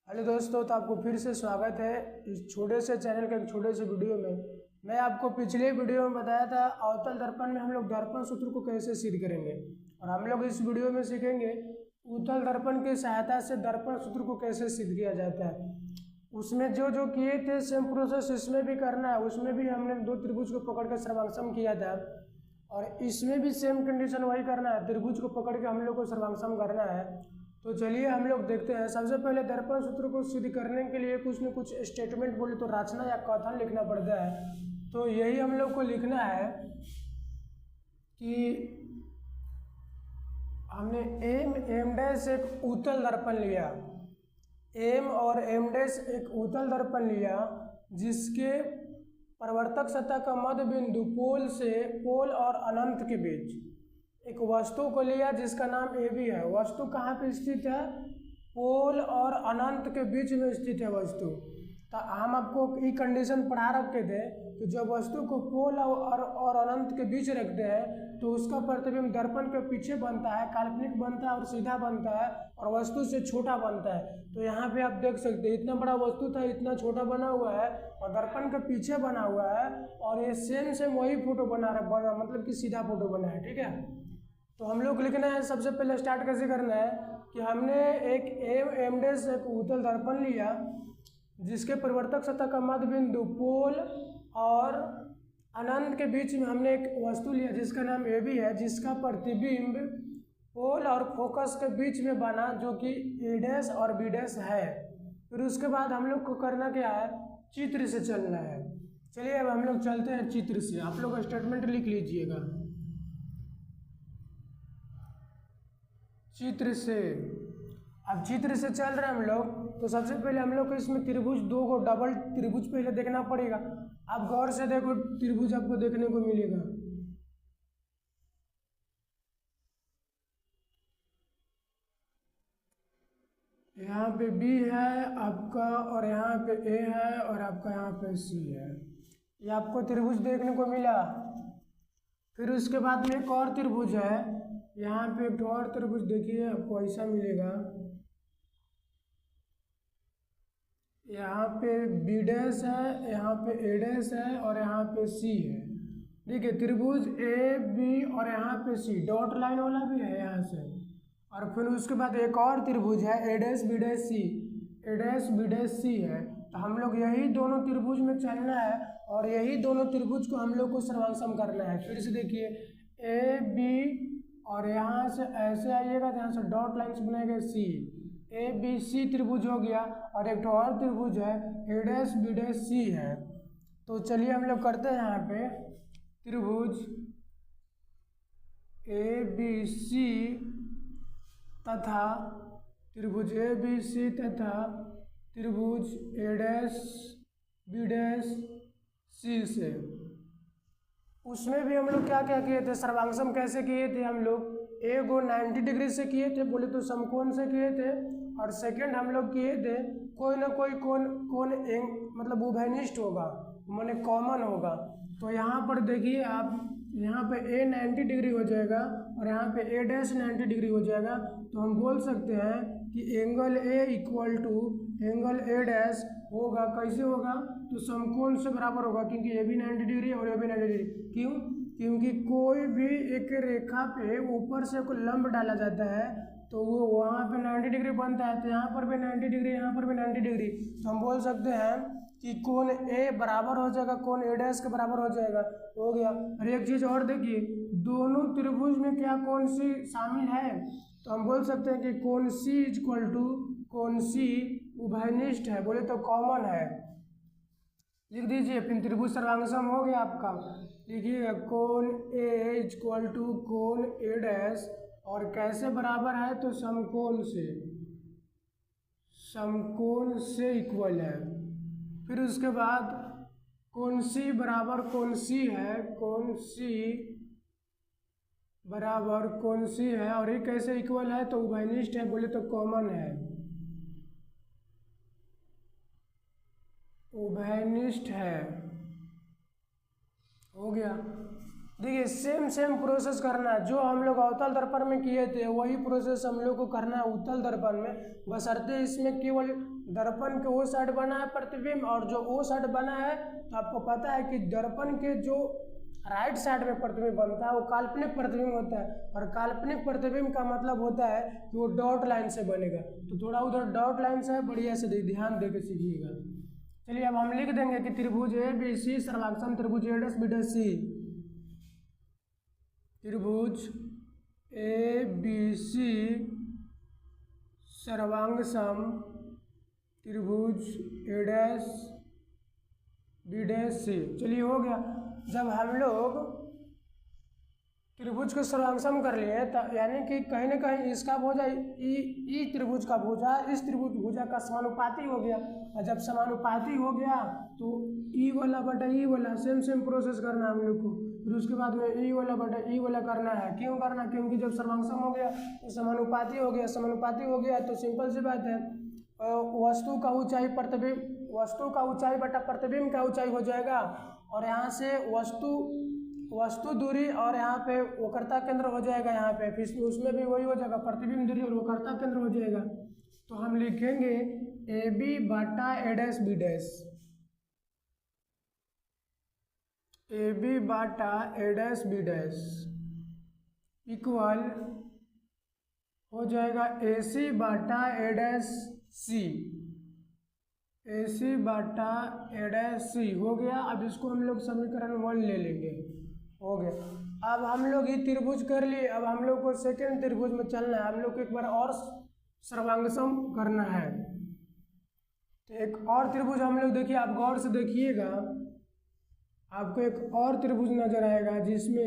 Hello दोस्तों, तो आपको फिर से स्वागत है इस छोटे से चैनल के एक छोटे से वीडियो में। मैं आपको पिछले वीडियो में बताया था अवतल दर्पण में हम लोग दर्पण सूत्र को कैसे सिद्ध करेंगे, और हम लोग इस वीडियो में सीखेंगे उत्तल दर्पण की सहायता से दर्पण सूत्र को कैसे सिद्ध किया जाता है। उसमें जो जो किए थे सेम प्रोसेस इसमें भी करना है। उसमें भी हमने दो त्रिभुज को पकड़ कर सर्वांगसम किया था, और इसमें भी सेम कंडीशन वही करना है, त्रिभुज को पकड़ के हम लोग को सर्वांगसम करना है। तो चलिए हम लोग देखते हैं। सबसे पहले दर्पण सूत्र को सिद्ध करने के लिए कुछ न कुछ स्टेटमेंट बोले तो रचना या कथन लिखना पड़ता है। तो यही हम लोग को लिखना है कि हमने एम डैश एक उत्तल दर्पण लिया, एम और एम डैश एक उत्तल दर्पण लिया जिसके परिवर्तक सतह का मध्य बिंदु पोल और अनंत के बीच एक वस्तु को लिया जिसका नाम ए बी है। वस्तु कहाँ पे स्थित है? पोल और अनंत के बीच में स्थित है वस्तु। तो हम आपको ये कंडीशन पढ़ा रखे थे कि जब वस्तु को पोल और अनंत के बीच रखते हैं तो उसका प्रतिबिंब दर्पण के पीछे बनता है, काल्पनिक बनता है और सीधा बनता है, और वस्तु से छोटा बनता है। तो यहाँ पे आप देख सकते हैं इतना बड़ा वस्तु था, इतना छोटा बना हुआ है और दर्पण के पीछे बना हुआ है, और ये सेम वही फोटो बना मतलब कि सीधा फोटो बना है। ठीक है, तो हम लोग लिखना है। सबसे पहले स्टार्ट कैसे करना है कि हमने एक एम डैश एक उत्तल दर्पण लिया जिसके परिवर्तक सतह का मध्य बिंदु पोल और अनंत के बीच में हमने एक वस्तु लिया जिसका नाम ए बी है, जिसका प्रतिबिंब पोल और फोकस के बीच में बना जो कि ए डैश और बी डैश है। फिर उसके बाद हम लोग को करना क्या है? चित्र से चलना है। चलिए अब हम लोग चलते हैं चित्र से। आप लोग स्टेटमेंट लिख लीजिएगा। चित्र से, अब चित्र से चल रहे हैं हम लोग, तो सबसे पहले हम लोग को इसमें त्रिभुज, दो को डबल त्रिभुज पहले देखना पड़ेगा। आप गौर से देखो, त्रिभुज आपको देखने को मिलेगा। यहाँ पे बी है आपका, और यहाँ पे ए है, और आपका यहाँ पे सी है। ये आपको त्रिभुज देखने को मिला। फिर उसके बाद में एक और त्रिभुज है, यहाँ पे एक और त्रिभुज देखिए, आपको ऐसा मिलेगा। यहाँ पे बी डैश है, यहाँ पे ए डैश है, और यहाँ पे सी है। ठीक है, त्रिभुज ए बी और यहाँ पे सी, डॉट लाइन वाला भी है यहाँ से। और फिर उसके बाद एक और त्रिभुज है ए डैश बी डैश सी, ए डैश बी डैश सी है। तो हम लोग यही दोनों त्रिभुज में चलना है, और यही दोनों त्रिभुज को हम लोग को सर्वांगसम करना है। फिर से देखिए, ए बी और यहाँ से ऐसे आइएगा, यहाँ से डॉट लाइन से बनेगा सी, ए बी सी त्रिभुज हो गया। और एक और त्रिभुज है ए डैश बी डैश सी है। तो चलिए हम लोग करते हैं यहाँ पे त्रिभुज ए बी सी तथा त्रिभुज ए बी सी तथा त्रिभुज A dash B dash C से। उसमें भी हम लोग क्या क्या किए थे? सर्वांगसम कैसे किए थे? हम लोग ए को 90 डिग्री से किए थे, बोले तो समकोण से किए थे। और सेकंड हम लोग किए थे कोई ना कोई कोण मतलब उभयनिष्ठ होगा, माने कॉमन होगा। तो यहाँ पर देखिए आप, यहाँ पे ए 90 डिग्री हो जाएगा और यहाँ पे ए डैश 90 डिग्री हो जाएगा। तो हम बोल सकते हैं कि angle A equal to angle A dash होगा। कैसे होगा? तो समकोण से बराबर होगा, क्योंकि ए भी 90 डिग्री और ए भी 90 डिग्री। क्यों? क्योंकि कोई भी एक रेखा पे ऊपर से कोई लंब डाला जाता है तो वो वहाँ पे 90 डिग्री बनता है। तो यहाँ पर भी 90 डिग्री, यहाँ पर भी 90 डिग्री। तो हम बोल सकते हैं कि कोण ए बराबर हो जाएगा कोण ए डैश के बराबर हो जाएगा। हो गया। और एक चीज़ और देखिए, दोनों त्रिभुज में क्या कोण सी शामिल है? तो हम बोल सकते हैं कि कोण सी इक्वल टू कोण सी उभयनिष्ठ है, बोले तो कॉमन है। लिख दीजिए, फिर त्रिभुज सर्वांगसम हो गया आपका। लिखिए कोण ए इक्वल टू कोण ए डैश, और कैसे बराबर है? तो समकोण से इक्वल है। फिर उसके बाद कोण सी बराबर कोण सी है, कोण सी बराबर कोण सी है, और ये कैसे इक्वल है? तो उभयनिष्ठ है, बोले तो कॉमन है, उभयनिष्ठ है। हो गया। देखिए सेम प्रोसेस करना है, जो हम लोग अवतल दर्पण में किए थे वही प्रोसेस हम लोग को करना है उत्तल दर्पण में, बशर्ते इसमें केवल दर्पण के वो साइड बना है प्रतिबिंब, और जो वो साइड बना है तो आपको पता है कि दर्पण के जो राइट साइड में प्रतिबिंब बनता है वो काल्पनिक प्रतिबिंब होता है, और काल्पनिक प्रतिबिंब का मतलब होता है कि वो डॉट लाइन से बनेगा। तो थोड़ा उधर डॉट लाइन से बढ़िया से ध्यान दे के सीखिएगा। चलिए अब हम लिख देंगे कि त्रिभुज ए बी सी सर्वांगसम त्रिभुज A dash B dash C, त्रिभुज ए बी सी सर्वांगसम त्रिभुज A dash B dash C. चलिए हो गया। जब हम लोग त्रिभुज को सर्वांगसम कर लिए तो यानी कि कहीं ना कहीं इसका भुजा ई त्रिभुज का भुजा इस त्रिभुज भुजा का समानुपाती हो गया, और जब समानुपाती हो गया तो ई वाला बटा ई वाला सेम प्रोसेस करना है हम लोग को। फिर उसके बाद में ई वाला बटा ई वाला करना है। क्यों करना? क्योंकि जब सर्वांगसम हो गया तो समानुपाती हो गया, समानुपाती हो गया तो सिंपल सी बात है, वस्तु का ऊंचाई प्रतिबिंब, वस्तु का ऊंचाई बटा प्रतिबिंब का ऊंचाई हो जाएगा, और यहाँ से वस्तु दूरी और यहाँ पे वक्रता केंद्र हो जाएगा, यहाँ पे फिर उसमें भी वही हो जाएगा, प्रतिबिंब दूरी और वक्रता केंद्र हो जाएगा। तो हम लिखेंगे ए बी बटा A dash B dash, A B बटा A dash B dash equal हो जाएगा ए सी बटा ए डैश सी, ए सी बटा ए डैश सी हो गया। अब इसको हम लोग समीकरण 1 ले लेंगे, हो गया। अब हम लोग ये त्रिभुज कर लिए, अब हम लोग को सेकंड त्रिभुज में चलना है, हम लोग को एक बार और सर्वांगसम करना है। तो एक और त्रिभुज हम लोग देखिए, आप गौर से देखिएगा, आपको एक और त्रिभुज नजर आएगा जिसमें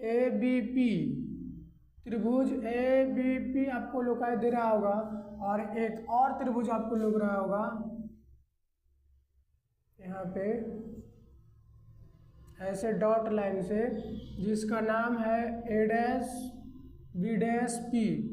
ए बी पी, त्रिभुज ए बी पी आपको लोकाई दे रहा होगा, और एक और त्रिभुज आपको लग रहा होगा यहाँ पे ऐसे डॉट लाइन से, जिसका नाम है ए डैश बी डैश पी।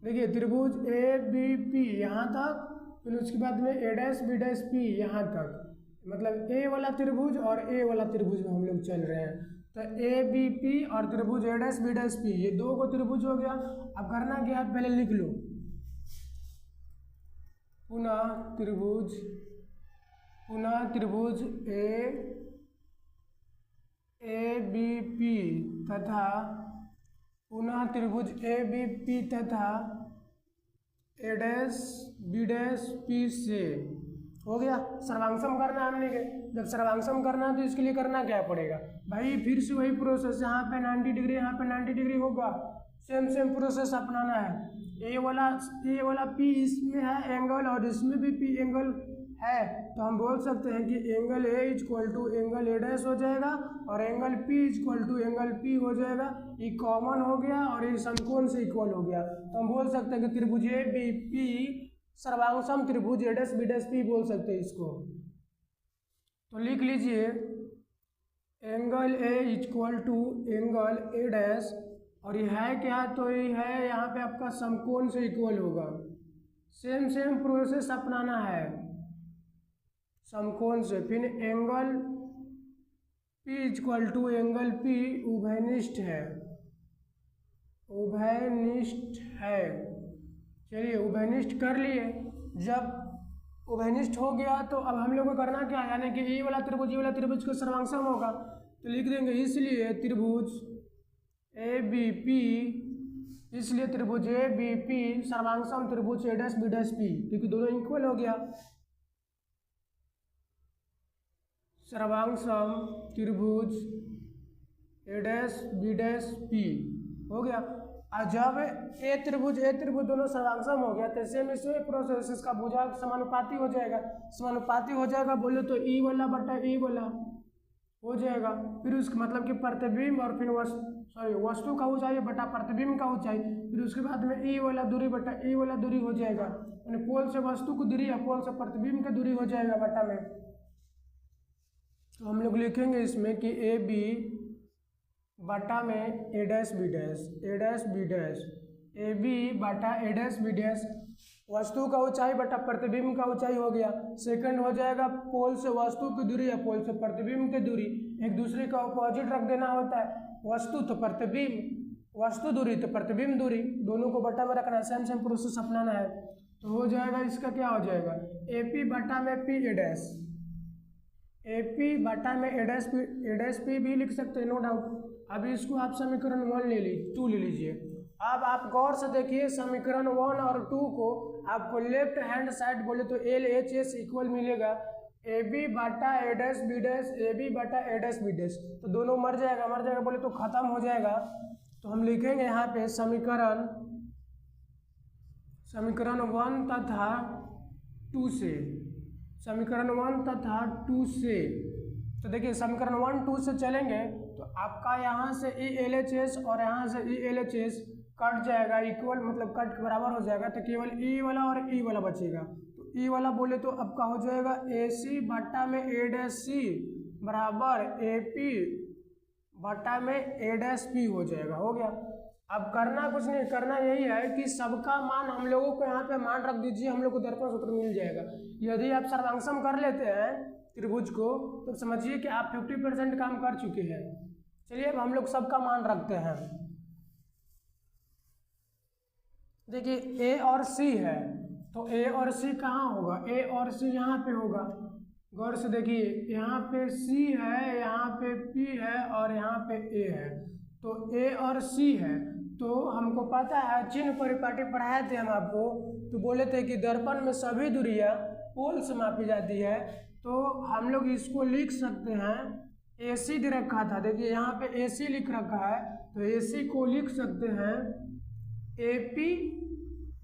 देखिए त्रिभुज ए बी पी यहाँ तक, फिर उसके बाद में A dash B dash P यहाँ तक, मतलब ए वाला त्रिभुज और ए वाला त्रिभुज में हम लोग चल रहे हैं। तो ए बी पी और त्रिभुज A dash B dash P, ये दो को त्रिभुज हो गया। अब करना क्या है, पहले लिख लो पुनः त्रिभुज ए बी पी तथा पुनः त्रिभुज ए बी पी तथा ए डैश बी डैश पी से हो गया। सर्वांगसम करना हमने के, जब सर्वांगसम करना है तो इसके लिए करना क्या पड़ेगा भाई, फिर से वही प्रोसेस, यहाँ पे 90 डिग्री यहाँ पे 90 डिग्री होगा, सेम प्रोसेस अपनाना है। ए वाला पी इसमें है एंगल और इसमें भी पी एंगल है, तो हम बोल सकते हैं कि angle A equal to angle A dash हो जाएगा और angle P equal to angle P हो जाएगा। ये कॉमन हो गया और ये समकोण से इक्वल हो गया, तो हम बोल सकते हैं कि त्रिभुज ए बी पी सर्वांगसम त्रिभुज A dash B dash P बोल सकते हैं इसको। तो लिख लीजिए angle A equal to angle A dash, और ये है क्या, तो ये है यहाँ पे आपका समकोण से इक्वल होगा। सेम प्रोसेस अपनाना है समकोण से। फिर angle P equal to angle P उभयनिष्ठ है। चलिए उभयनिष्ठ कर लिए। जब उभयनिष्ठ हो गया तो अब हम लोग को करना क्या, यानी कि ये वाला त्रिभुज को सर्वांगसम होगा, तो लिख देंगे इसलिए त्रिभुज ए बी पी, इसलिए त्रिभुज ए बी पी सर्वांगसम त्रिभुज A dash B dash P, क्योंकि दोनों इक्वल हो गया। सर्वांगसम त्रिभुज A dash B dash P हो गया। और जब ए त्रिभुज दोनों सर्वांगसम हो गया तो सेम इसमें प्रोसेस, इसका भुजा समानुपाती हो जाएगा, बोले तो ई वाला बटा ई वाला हो जाएगा। फिर उसका मतलब कि प्रतिबिंब और फिर वस्तु का ऊंचाई बटा प्रतिबिंब का ऊंचाई, फिर उसके बाद में ई वाला दूरी बटा ई वाला दूरी हो जाएगा, यानी पोल से वस्तु की दूरी या पोल से प्रतिबिंब की दूरी हो जाएगा बटा में। तो हम लोग लिखेंगे इसमें कि ए बी बटा में A dash B dash, A B बटा ए डैश बी डैश, वस्तु का ऊंचाई बटा प्रतिबिंब का ऊंचाई हो गया। सेकंड हो जाएगा पोल से वस्तु की दूरी या पोल से प्रतिबिंब की दूरी, एक दूसरे का अपोजिट रख देना होता है। वस्तु तो प्रतिबिंब, वस्तु दूरी तो प्रतिबिंब दूरी, दोनों को बटा में रखना है, सेम सेम प्रोसेस अपनाना है। तो हो जाएगा इसका क्या हो जाएगा, AP बटा में P A डैश, AP बटा में A डैश P भी लिख सकते हैं, नो डाउट। अभी इसको आप समीकरण 1 ले लीजिए, 2 ले लीजिए। अब आप गौर से देखिए समीकरण 1 और 2 को आपको लेफ्ट हैंड साइड बोले तो LHS इक्वल मिलेगा AB बटा A dash B dash, AB बटा A डैश B डैश। तो दोनों मर जाएगा बोले तो खत्म हो जाएगा। तो हम लिखेंगे यहाँ पे समीकरण 1 तथा 2 से, समीकरण 1 तथा 2 से। तो देखिए समीकरण 1 2 से चलेंगे तो आपका यहाँ से ELHS और यहाँ से ELHS कट जाएगा, इक्वल मतलब कट के बराबर हो जाएगा। तो केवल E वाला और E वाला बचेगा। तो E वाला बोले तो आपका हो जाएगा AC बटा में A डैश C बराबर AP बटा में A डैश P हो जाएगा। हो गया। अब करना कुछ नहीं, करना यही है कि सबका मान हम लोगों को यहाँ पे मान रख दीजिए, हम लोग को दर्पण सूत्र मिल जाएगा। यदि आप सर्वांशम कर लेते हैं त्रिभुज को तो समझिए कि आप 50% काम कर चुके हैं। चलिए अब हम लोग सबका मान रखते हैं। देखिए A और C है, तो A और C कहाँ होगा, A और C यहाँ पे होगा। गौर से देखिए यहाँ पे C है, यहाँ पे P है और यहाँ पे A है। तो A और C है, तो हमको पता है चिन्ह परिपाटी पढ़ाए थे हम आपको, तो बोले थे कि दर्पण में सभी दूरियां पोल से मापी जाती है। तो हम लोग इसको लिख सकते हैं, AC दे रखा था, देखिए यहाँ पे AC लिख रखा है, तो AC को लिख सकते हैं AP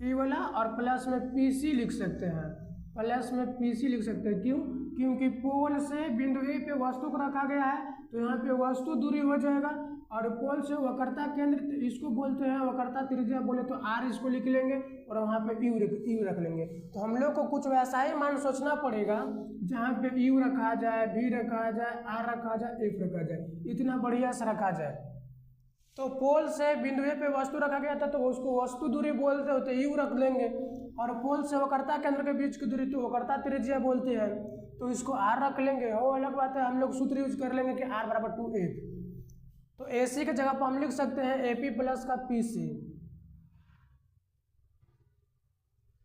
E वाला और प्लस में PC लिख सकते हैं, प्लस में PC लिख सकते हैं। क्यों, क्योंकि पोल से बिंदु A पे वस्तु को रखा गया है, तो यहाँ पे वस्तु दूरी हो जाएगा। और पोल से वक्रता केंद्र इसको बोलते हैं, वक्रता त्रिज्या बोले तो R इसको लिख लेंगे और वहाँ पे U रख लेंगे। तो हम लोग को कुछ वैसा ही मान सोचना पड़ेगा जहाँ पे U रखा जाए, V रखा जाए, R रखा जाए, F रखा जाए, इतना बढ़िया से रखा जाए। तो पोल से बिंदु A पे वस्तु रखा गया था तो उसको वस्तु दूरी बोलते होते U रख लेंगे। और पोल से वक्रता केंद्र के बीच की दूरी तो वक्रता त्रिज्या बोलते हैं, तो इसको R रख लेंगे। वो अलग बात है, हम लोग सूत्र यूज कर लेंगे कि R बराबर 2F। तो AC की जगह पर हम लिख सकते हैं AP प्लस का PC,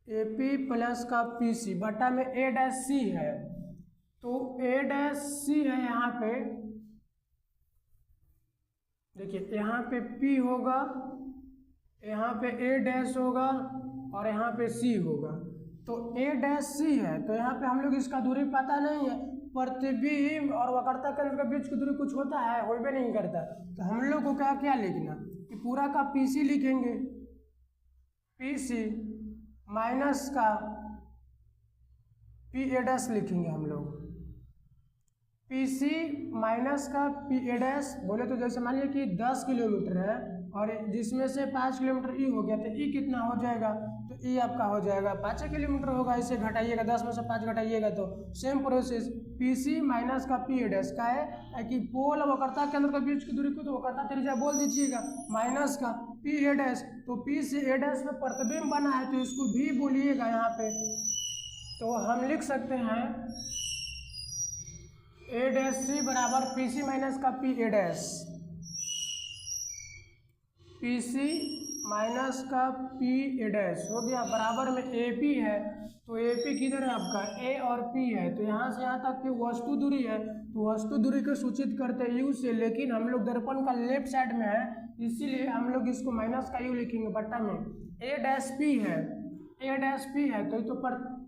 AP प्लस का PC बटा में A डैश C है। तो A डैश C है यहाँ पे, देखिए यहाँ पे P होगा, यहाँ पे A डैश होगा और यहाँ पे C होगा। तो A डैश C है, तो यहाँ पे हम लोग इसका दूरी पता नहीं है, प्रतिबिंब और वक्रता केंद्र के बीच की दूरी कुछ होता है, होबे नहीं करता। तो हम लोग को क्या लिखना कि पूरा का PC लिखेंगे, PC माइनस का PA डैश लिखेंगे हम लोग, PC माइनस का PA डैश बोले तो जैसे मान लीजिए कि 10 किलोमीटर है और जिसमें से 5 किलोमीटर E हो गया, तो E कितना हो जाएगा, तो E आपका हो जाएगा 5 किलोमीटर होगा। इसे घटाइएगा, 10 में से 5 घटाइएगा तो सेम प्रोसेस PC माइनस का PA डैश का है कि पोल और वक्रता केंद्र के बीच की दूरी को तो वक्रता त्रिज्या बोल दीजिएगा, माइनस का PA डैश, तो P से A डैश में प्रतिबिंब बना है तो इसको भी बोलिएगा यहाँ पे। तो हम लिख सकते हैं A डैश C बराबर PC माइनस का PA डैश, PC माइनस का PA डैश हो गया, बराबर में AP है। तो AP किधर है आपका, A और P है, तो यहाँ से यहाँ तक की वस्तु दूरी है, तो वस्तु दूरी को सूचित करते हैं U से, लेकिन हम लोग दर्पण का लेफ्ट साइड में है इसीलिए हम लोग इसको माइनस का U लिखेंगे बट्टा में। A डैश P है, A डैश P है तो पर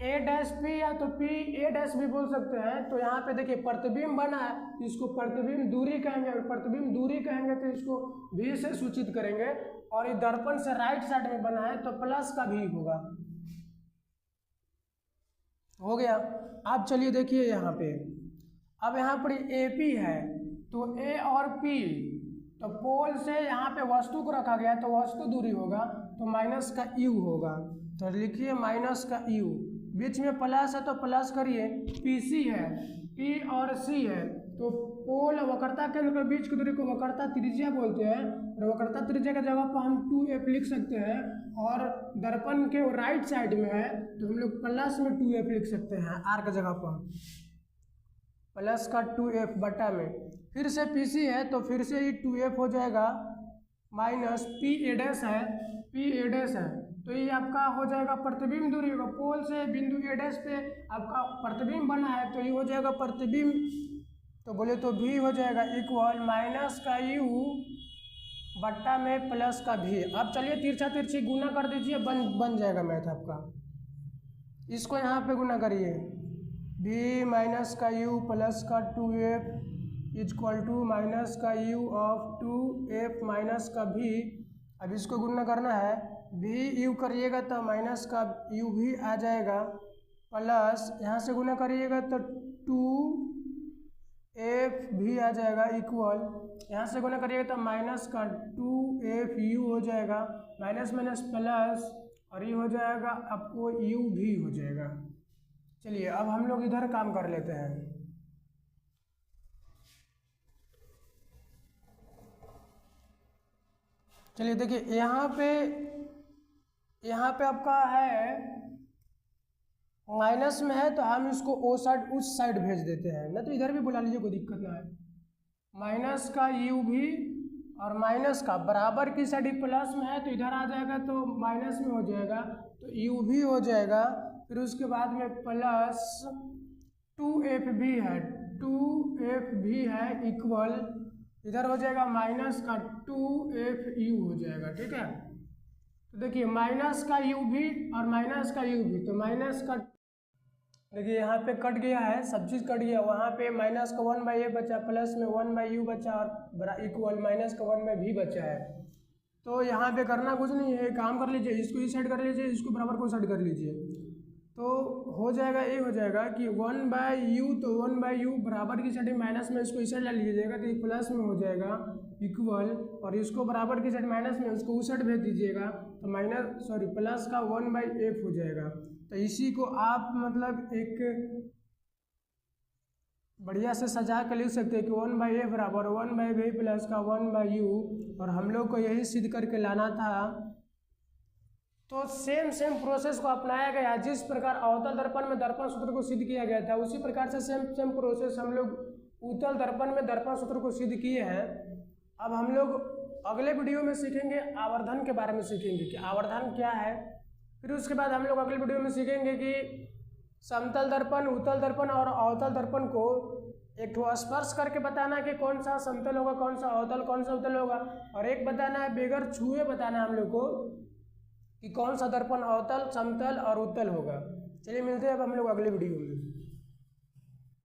A डैश P या तो P A डैश भी बोल सकते हैं। तो यहाँ पे देखिए प्रतिबिंब बना है, इसको प्रतिबिंब दूरी कहेंगे, और प्रतिबिंब दूरी कहेंगे तो इसको V से सूचित करेंगे। और ये दर्पण से राइट साइड में बना है तो प्लस का V होगा। हो गया। अब चलिए देखिए यहाँ पे, अब यहाँ पर AP है तो A और P, तो पोल से यहाँ पे वस्तु को रखा गया तो वस्तु दूरी होगा तो माइनस का U होगा। तो लिखिए माइनस का U, बीच में प्लस है तो प्लस करिए, PC है, P और C है, तो पोल वक्रता केंद्र के बीच की दूरी को वक्रता त्रिज्या बोलते हैं, और वक्रता त्रिज्या की जगह पर हम 2F लिख सकते हैं। और दर्पण के राइट साइड में है तो हम लोग प्लस में 2F लिख सकते हैं R की जगह पर, प्लस का 2f बटा में, फिर से PC है तो फिर से ही 2f हो जाएगा माइनस PA डैश है, PA डैश है तो ये आपका हो जाएगा प्रतिबिंब दूरी होगा, पोल से बिंदु A डैश पे आपका प्रतिबिंब बना है तो ये हो जाएगा प्रतिबिंब, तो बोले तो V हो जाएगा इक्वल माइनस का U बट्टा में प्लस का V। अब चलिए तिरछा तिरछी गुना कर दीजिए, बन जाएगा मैथ आपका। इसको यहाँ पे गुना करिए, V माइनस का U प्लस का 2f इक्वल टू माइनस का U ऑफ 2f माइनस का V। अब इसको गुना करना है, V U करिएगा तो माइनस का U भी आ जाएगा, प्लस यहाँ से गुना करिएगा तो 2f भी आ जाएगा इक्वल, यहाँ से गुना करिएगा तो माइनस का 2f U हो जाएगा, माइनस माइनस प्लस और ये हो जाएगा आपको U भी हो जाएगा। चलिए अब हम लोग इधर काम कर लेते हैं। चलिए देखिए यहाँ पे आपका है माइनस में है तो हम इसको ओ साइड उस साइड भेज देते हैं, ना तो इधर भी बुला लीजिए, कोई दिक्कत ना है। माइनस का U भी और माइनस का बराबर की साइड प्लस में है तो इधर आ जाएगा तो माइनस में हो जाएगा तो U भी हो जाएगा, फिर उसके बाद में प्लस 2f भी है, 2f भी है इक्वल इधर हो जाएगा माइनस का 2f U हो जाएगा। ठीक है, तो देखिए माइनस का U भी और माइनस का U भी, तो माइनस का देखिए यहाँ पे कट गया है, सब चीज़ कट गया, वहाँ पे माइनस का 1/a बचा, प्लस में 1/u बचा और इक्वल माइनस का 1/v बचा है। तो यहाँ पे करना कुछ नहीं है, काम कर लीजिए, इसको इस साइड कर लीजिए, इसको बराबर को साइड कर लीजिए, तो हो जाएगा ये हो जाएगा कि 1/u, तो 1/u बराबर की साइड माइनस में इसको इस साइड ले लीजिएगा तो ये प्लस में हो जाएगा इक्वल, और इसको बराबर की साइड माइनस में उसको उस साइड भेज दीजिएगा तो प्लस का 1/f हो जाएगा। तो इसी को आप मतलब एक बढ़िया से सजा के लिख सकते हैं कि 1/f बराबर 1/v प्लस का 1/u, और हम लोग को यही सिद्ध करके लाना था। तो सेम प्रोसेस को अपनाया गया, जिस प्रकार अवतल दर्पण में दर्पण सूत्र को सिद्ध किया गया था उसी प्रकार से सेम प्रोसेस हम लोग उत्तल दर्पण में दर्पण सूत्र को सिद्ध किए हैं। अब हम लोग अगले वीडियो में सीखेंगे आवर्धन के बारे में, सीखेंगे कि आवर्धन क्या है, फिर उसके बाद हम लोग अगले वीडियो में सीखेंगे कि समतल दर्पण, उत्तल दर्पण और अवतल दर्पण को एक ठो स्पर्श करके बताना कि कौन सा समतल होगा, कौन सा अवतल, कौन सा उत्तल होगा, और एक बताना है बेगर छुए बताना है हम लोग को कि कौन सा दर्पण अवतल, समतल और उत्तल होगा। चलिए मिलते हैं अब हम लोग अगले वीडियो में।